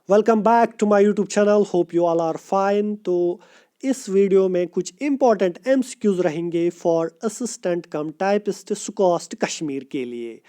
Welcome back to my YouTube channel. Hope you all are fine. तो इस video में कुछ इंपॉर्टेंट एमसीक्यूज रहेंगे for assistant cum typist SKUAST Kashmir के लिए।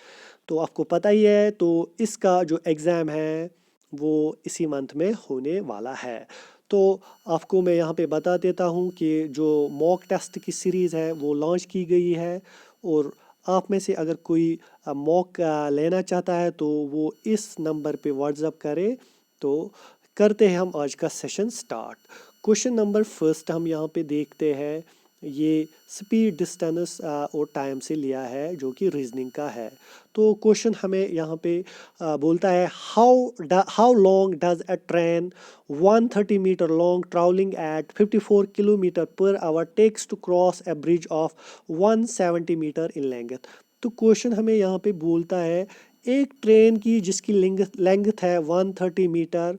तो आपको पता ही है, तो इसका जो एग्ज़ाम है वो इसी मंथ में होने वाला है। तो आपको मैं यहाँ पे बता देता हूँ कि जो मॉक टेस्ट की सीरीज़ है वो लॉन्च की गई है, और आप में से अगर कोई मॉक लेना चाहता है तो वो इस नंबर पे व्हाट्सअप करे। तो करते हैं हम आज का session start. Question number first हम यहाँ पे देखते हैं। ये स्पीड, डिस्टेंस और टाइम से लिया है, जो कि रीजनिंग का है। तो क्वेश्चन हमें यहाँ पे बोलता है how long does a train 130 metre long travelling at 54 kilometre per hour takes to cross a bridge of 170 metre in length. तो क्वेश्चन हमें यहाँ पे बोलता है एक ट्रेन की जिसकी लेंथ है 130 मीटर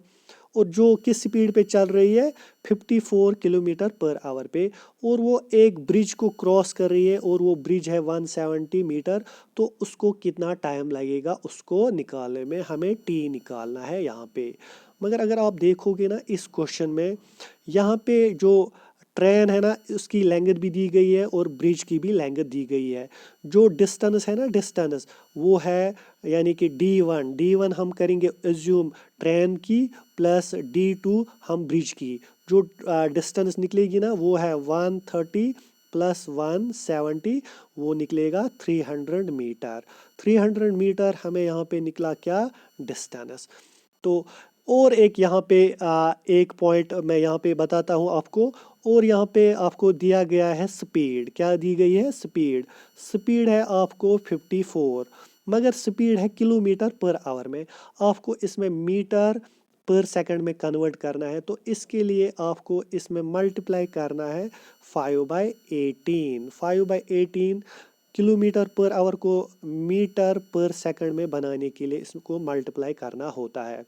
और जो किस स्पीड पे चल रही है 54 किलोमीटर पर आवर पे, और वो एक ब्रिज को क्रॉस कर रही है और वो ब्रिज है 170 मीटर। तो उसको कितना टाइम लगेगा उसको निकालने में, हमें टी निकालना है यहाँ पे। मगर अगर आप देखोगे ना इस क्वेश्चन में, यहाँ पे जो ट्रेन है ना उसकी लेंथ भी दी गई है और ब्रिज की भी लेंथ दी गई है। जो डिस्टेंस है ना, डिस्टेंस वो है यानी कि डी वन हम करेंगे एज्यूम ट्रेन की, प्लस D2 हम ब्रिज की। जो डिस्टेंस निकलेगी ना वो है 130 प्लस 170, वो निकलेगा 300 मीटर। 300 मीटर हमें यहाँ पे निकला क्या, डिस्टेंस। तो और एक यहाँ पे एक पॉइंट मैं यहाँ पे बताता हूँ आपको। और यहाँ पे आपको दिया गया है स्पीड, क्या दी गई है, स्पीड। स्पीड है आपको 54, मगर स्पीड है किलोमीटर पर आवर में। आपको इसमें मीटर पर सेकंड में कन्वर्ट करना है, तो इसके लिए आपको इसमें मल्टीप्लाई करना है 5/18। 5/18 किलोमीटर पर आवर को मीटर पर सेकंड में बनाने के लिए इसको मल्टीप्लाई करना होता है।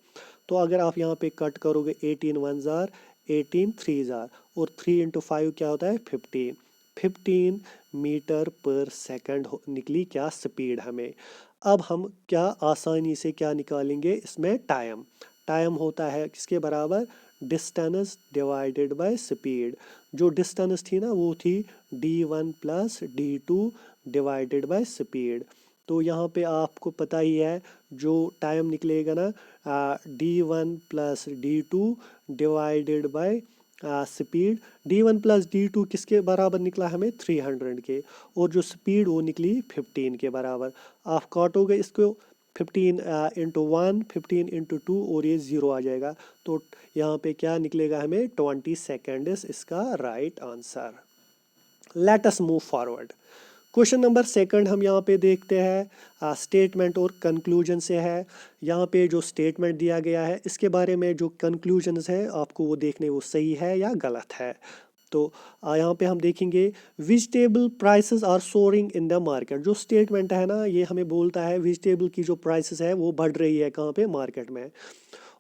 तो अगर आप यहाँ पे कट करोगे 18 वन जार 18 थ्री जार, और 3 इंटू 5 क्या होता है 15। 15 मीटर पर सेकंड निकली क्या स्पीड हमें। अब हम क्या आसानी से क्या निकालेंगे इसमें, टाइम। टाइम होता है किसके बराबर, डिस्टेंस डिवाइडेड बाय स्पीड। जो डिस्टेंस थी ना वो थी D1 plus D2 divided by speed. तो यहाँ पे आपको पता ही है जो टाइम निकलेगा ना, D1 plus D2 divided by speed. D1 plus D2 किसके बराबर निकला हमें, 300 के, और जो स्पीड वो निकली 15 के बराबर। आप काटोगे इसको 15 इंटू 1, 15 इंटू 2, और ये 0 आ जाएगा। तो यहाँ पे क्या निकलेगा हमें, 20 सेकेंड्स इसका right answer. Let us move forward. Question number second हम यहाँ पे देखते हैं, स्टेटमेंट और कंक्लूजन से है। यहाँ पे जो स्टेटमेंट दिया गया है इसके बारे में जो कंक्लूजन्स है आपको वो देखने वो सही है या गलत है। तो यहाँ पे हम देखेंगे vegetable prices are soaring in the market. जो स्टेटमेंट है ना ये हमें बोलता है वेजिटेबल की जो प्राइसेस है वो बढ़ रही है कहाँ पे, मार्केट में।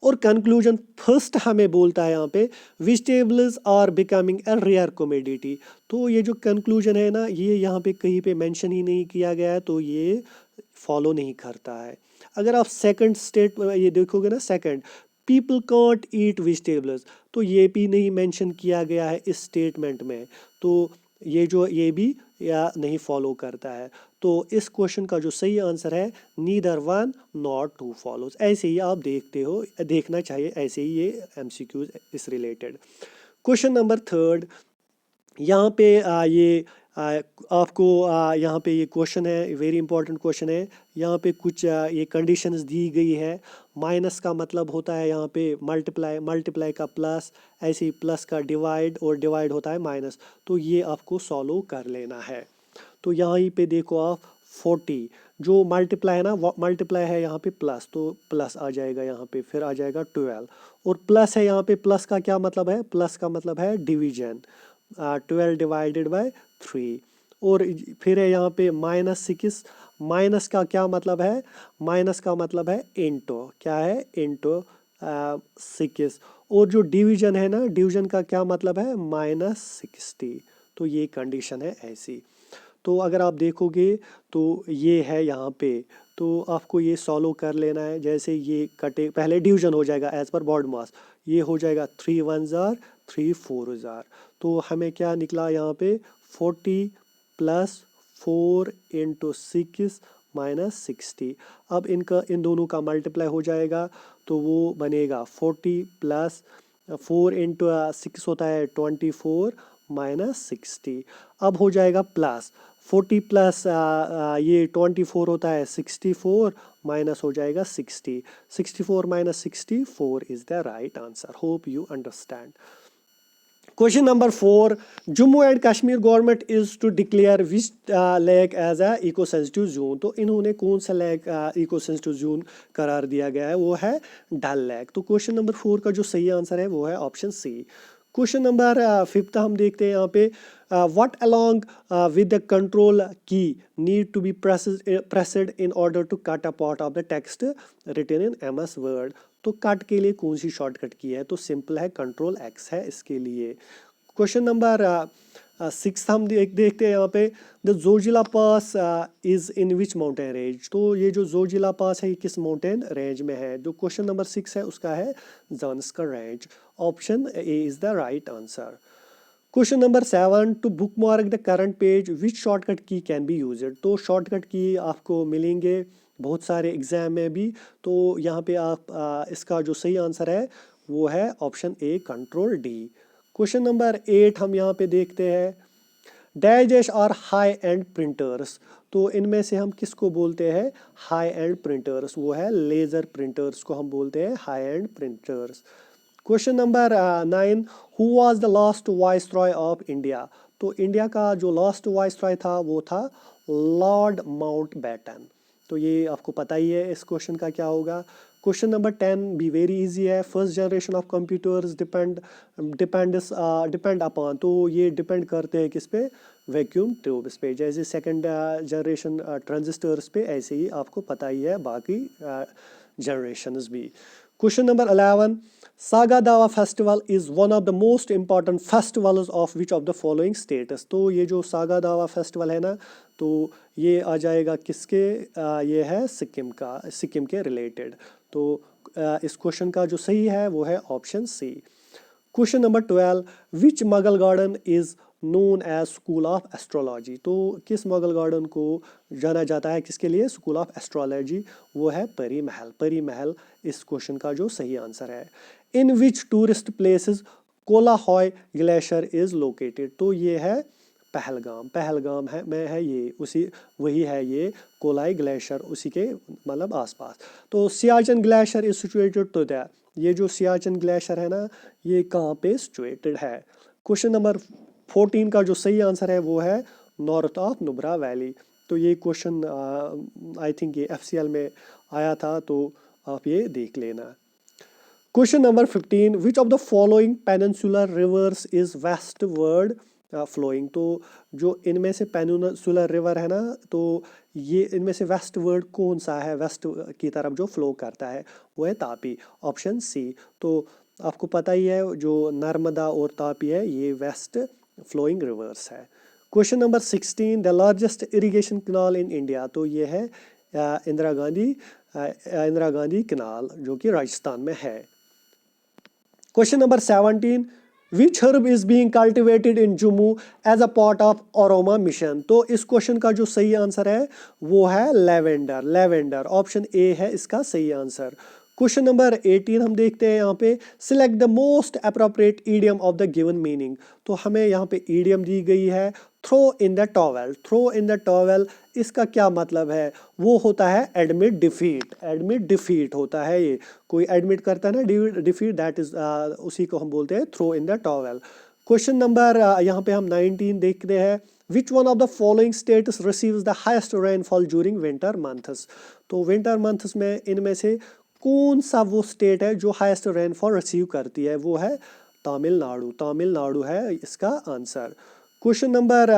और कंक्लूजन फर्स्ट हमें बोलता है यहाँ पे vegetables are becoming a rare commodity. तो ये जो कंक्लूजन है ना ये यहाँ पे कहीं पे मेंशन ही नहीं किया गया है, तो ये फॉलो नहीं करता है। अगर आप सेकंड स्टेट ये देखोगे ना, second people can't eat vegetables, तो ये भी नहीं मेंशन किया गया है इस स्टेटमेंट में। तो ये भी या नहीं फॉलो करता है। तो इस क्वेश्चन का जो सही आंसर है neither one not two follows. ऐसे ही आप देखते हो, देखना चाहिए ऐसे ही ये एमसीक्यूज इस रिलेटेड। क्वेश्चन नंबर थर्ड, यहाँ पे आपको यहाँ पे ये क्वेश्चन है, वेरी इंपॉर्टेंट क्वेश्चन है। यहाँ पे कुछ ये कंडीशंस दी गई है। माइनस का मतलब होता है यहाँ पे मल्टीप्लाई, मल्टीप्लाई का प्लस, ऐसे ही प्लस का डिवाइड, और डिवाइड होता है माइनस। तो ये आपको सॉल्व कर लेना है। तो यहाँ पे देखो आप 40, जो मल्टीप्लाई है ना, मल्टीप्लाई है यहाँ पे प्लस, तो प्लस आ जाएगा यहाँ पे, फिर आ जाएगा 12, और प्लस है यहाँ पे। प्लस का क्या मतलब है, प्लस का मतलब है डिवीजन, 12 डिवाइडेड बाय 3। और फिर है यहाँ पे -6। माइनस का क्या मतलब है, माइनस का मतलब है इंटू, क्या है, इंटू 6। और जो डिवीजन है ना, डिवीजन का क्या मतलब है, -60। तो ये कंडीशन है ऐसी। तो अगर आप देखोगे तो ये है यहाँ पे, तो आपको ये सॉल्व कर लेना है। जैसे ये कटे, पहले डिवीजन हो जाएगा एज पर बॉडी मास, ये हो जाएगा 3 1 जार 3 4 जार, तो हमें क्या निकला यहाँ पे 40 प्लस 4 इंटू 6 माइनस 60। अब इनका इन दोनों का मल्टीप्लाई हो जाएगा तो वो बनेगा 40 प्लस 4 इंटू 6 होता है 24 माइनस 60। अब हो जाएगा प्लस 40 प्लस ये 24 होता है 64 माइनस हो जाएगा 60। 64 minus 64 is the right answer. Hope you understand. Question number 4, Jammu and Kashmir government is to declare which lake as a eco sensitive zone. तो इन्होंने कौन सा लेक इको सेंसिटिव जोन करार दिया गया है, वो है डल लेक। तो क्वेश्चन नंबर 4 का जो सही आंसर है वो है ऑप्शन सी। क्वेश्चन नंबर 5 हम देखते हैं यहाँ पे, what along with the control key need to be pressed in order to cut a part of the text written in MS Word. तो कट के लिए कौन सी शॉर्टकट की है, तो सिंपल है, कंट्रोल एक्स है इसके लिए। क्वेश्चन नंबर 6 हम देखते हैं यहाँ पे, the Zoji La pass is in which mountain range. तो ये जो जोजिला पास है ये किस माउंटेन रेंज में है। जो क्वेश्चन नंबर 6 है उसका है Zanskar range. Option A is the right answer. Question number 7, to bookmark the current page which shortcut key can be used. तो शॉर्टकट की आपको मिलेंगे बहुत सारे एग्जाम में भी, तो यहाँ पे आप इसका जो सही आंसर है वो है option A control D. Question number 8 हम यहाँ पे देखते हैं, dash are high end printers. तो इनमें से हम किसको बोलते हैं हाई एंड प्रिंटर्स, वो है लेजर प्रिंटर्स को हम बोलते हैं high end printers. Question number 9, who was the last viceroy of India. तो इंडिया का जो लास्ट वाइसरॉय था वो था लॉर्ड माउंटबेटन। तो ये आपको पता ही है इस क्वेश्चन का क्या होगा। क्वेश्चन नंबर 10 भी वेरी इजी है, first generation of computers depend upon. तो ये डिपेंड करते हैं किस पे, वैक्यूम ट्यूब्स पे। जैसे सेकंड जनरेशन ट्रांजिस्टर्स पे, ऐसे ही आपको पता ही है बाकी जनरेशंस भी। क्वेश्चन नंबर 11, सागा दावा festival is one of the most important festivals of which of the following states. तो ये जो सागा दावा फेस्टिवल है ना, तो ये आ जाएगा किसके, ये है सिक्किम का, सिक्किम के रिलेटेड। तो इस क्वेश्चन का जो सही है वो है option C. Question number 12, which Mughal garden is known as school of astrology. तो किस मुगल गार्डन को जाना जाता है किसके लिए, स्कूल ऑफ एस्ट्रोलॉजी, वो है परी महल। परी महल इस क्वेश्चन का जो सही आंसर है। In which tourist places Kolahoi glacier is located. तो ये है पहलगाम, पहलगाम है में है ये, उसी वही है ये कोलाई ग्लेशियर, उसी के मतलब आसपास। तो Siachen glacier is situated to that, ये जो सियाचिन ग्लेशियर है ना ये कहाँ पे सिचुएटेड है। क्वेश्चन नंबर 14 का जो सही आंसर है वो है नॉर्थ ऑफ नुब्रा वैली। तो ये क्वेश्चन आई थिंक ये FCL में आया था, तो आप ये देख लेना। Question number 15, which of the following peninsular rivers is westward flowing. तो जो इनमें से पेनिनसुलर रिवर है ना, तो ये इनमें से वेस्टवर्ड कौन सा है, वेस्ट की तरफ जो फ्लो करता है, वो है तापी, ऑप्शन सी। तो आपको पता ही है जो नर्मदा और तापी है ये वेस्ट फ्लोइंग रिवर्स है। Question number 16, the largest irrigation canal in India. तो ये है इंदिरा गांधी कैनाल जो कि राजस्थान में है। Question number 17, which herb is being cultivated in Jammu as a part of aroma mission. तो इस क्वेश्चन का जो सही आंसर है वो है लेवेंडर, लेवेंडर, ऑप्शन ए है इसका सही आंसर। क्वेश्चन नंबर 18 हम देखते हैं यहाँ पे, select the most appropriate idiom of the given meaning. तो हमें यहाँ पे ईडियम दी गई है throw in the towel, throw in the towel, इसका क्या मतलब है, वो होता है एडमिट डिफीट, एडमिट डिफीट होता है ये, कोई एडमिट करता है ना डिफीट, दैट इज उसी को हम बोलते हैं throw in the towel. Question number यहाँ पे हम 19 देखते हैं, which one of the following states receives the highest rainfall during winter months. तो विंटर मंथ्स में इनमें से कौन सा वो स्टेट है जो हाईएस्ट रेनफॉल रिसीव करती है, वो है तमिलनाडु, तमिलनाडु है इसका आंसर। क्वेश्चन नंबर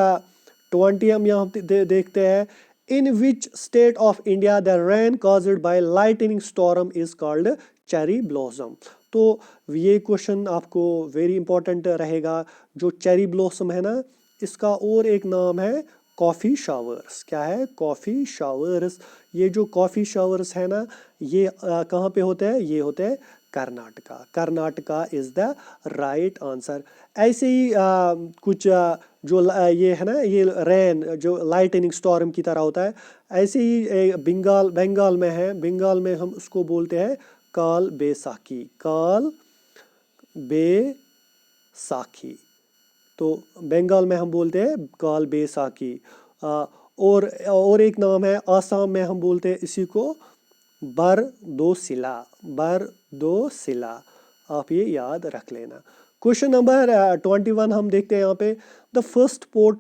20 हम यहाँ देखते हैं, in which state of India the rain caused by lightning storm is called cherry blossom. तो ये क्वेश्चन आपको वेरी इंपॉर्टेंट रहेगा। जो चेरी ब्लॉसम है ना, इसका और एक नाम है कॉफ़ी शावर्स। क्या है? Coffee showers. ये जो कॉफ़ी शावर्स है ना, ये कहाँ पे होते हैं? ये होते हैं Karnataka. Karnataka is the right answer. ऐसे ही कुछ ये है ना, ये रेन जो लाइटनिंग स्टॉर्म की तरह होता है, ऐसे ही बंगाल में है। बंगाल में हम उसको बोलते हैं काल बैसाखी। काल बैसाखी। तो बंगाल में हम बोलते हैं काल बैसाखी। और एक नाम है आसाम में, हम बोलते हैं इसी को बरदोसिला। बरदोसिला। आप ये याद रख लेना। क्वेश्चन नंबर 21 हम देखते हैं यहाँ पे। The first port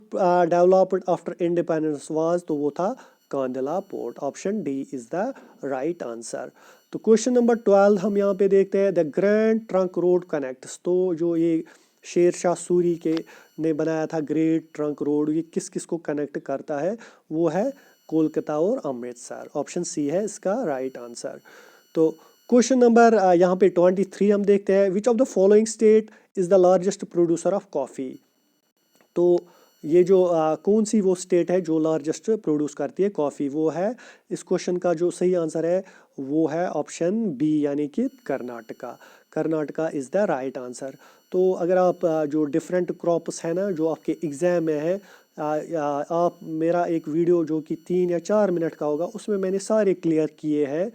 developed after independence was, तो वो था Kandla port. Option D is the right answer. तो क्वेश्चन नंबर 12 हम यहाँ पे देखते हैं। The grand trunk road connects, तो जो ये शेर शाह सूरी के ने बनाया था ग्रेट ट्रंक रोड, ये किस किस को कनेक्ट करता है? वो है कोलकाता और अमृतसर। ऑप्शन सी है इसका राइट आंसर। तो क्वेश्चन नंबर यहाँ पे 23 हम देखते हैं। विच of the following state is the largest producer of coffee. तो ये जो कौन सी वो स्टेट है जो लार्जेस्ट प्रोड्यूस करती है कॉफ़ी? वो है, इस क्वेश्चन का जो सही आंसर है वो है ऑप्शन बी, यानी कि Karnataka. Karnataka is the right answer. तो अगर आप जो डिफरेंट क्रॉप्स है ना जो आपके एग्ज़ाम में है, आप मेरा एक वीडियो जो कि 3 या 4 मिनट का होगा, उसमें मैंने सारे क्लियर किए हैं।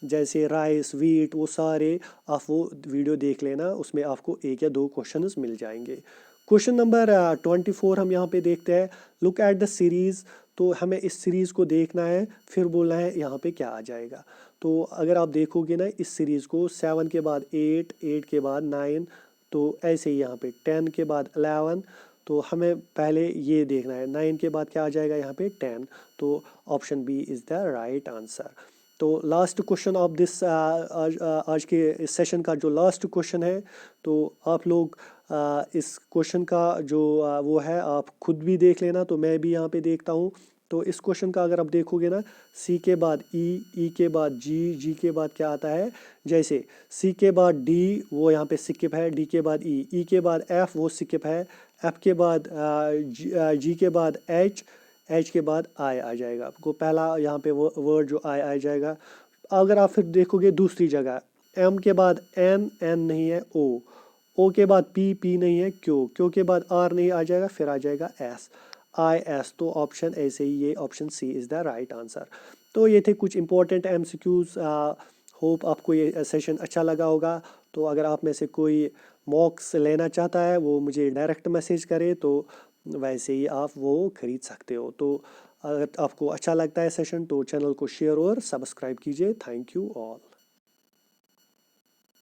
जैसे राइस, वीट, वो सारे आप वो वीडियो देख लेना, उसमें आपको 1 या 2 क्वेश्चंस मिल जाएंगे। क्वेश्चन नंबर 24 हम यहाँ पे देखते हैं। Look at the series. तो हमें इस सीरीज़ को देखना है, फिर बोलना है यहाँ पे क्या आ जाएगा। तो अगर आप देखोगे ना इस सीरीज़ को, 7 के बाद 8, 8 के बाद 9, तो ऐसे ही यहाँ पे 10 के बाद 11, तो हमें पहले ये देखना है 9 के बाद क्या आ जाएगा यहाँ पे 10। तो option B is the right answer. तो लास्ट क्वेश्चन ऑफ दिस आज के इस सेशन का जो लास्ट क्वेश्चन है, तो आप लोग इस क्वेश्चन का जो वो है आप खुद भी देख लेना, तो मैं भी यहाँ पे देखता हूँ। तो इस क्वेश्चन का अगर आप देखोगे ना, सी के बाद ई के बाद जी के बाद क्या आता है? जैसे सी के बाद डी, वो यहाँ पे स्किप है, डी के बाद ई के बाद एफ, वो स्किप है, एफ के बाद जी के बाद एच के बाद आई आ जाएगा। आपको पहला यहाँ पे वो वर्ड जो आई आ जाएगा। अगर आप फिर देखोगे दूसरी जगह, एम के बाद एन नहीं है, ओ के बाद पी नहीं है, क्यू के बाद आर नहीं आ जाएगा, फिर आ जाएगा एस। तो ऑप्शन ऐसे ही, ये option C is the right answer. तो ये थे कुछ इंपॉर्टेंट MCQs। होप आपको ये सेशन अच्छा लगा होगा। तो अगर आप में से कोई मॉक्स लेना चाहता है, वो मुझे डायरेक्ट मैसेज करे, तो वैसे ही आप वो खरीद सकते हो। तो अगर आपको अच्छा लगता है सेशन, तो चैनल को शेयर और सब्सक्राइब कीजिए। Thank you all.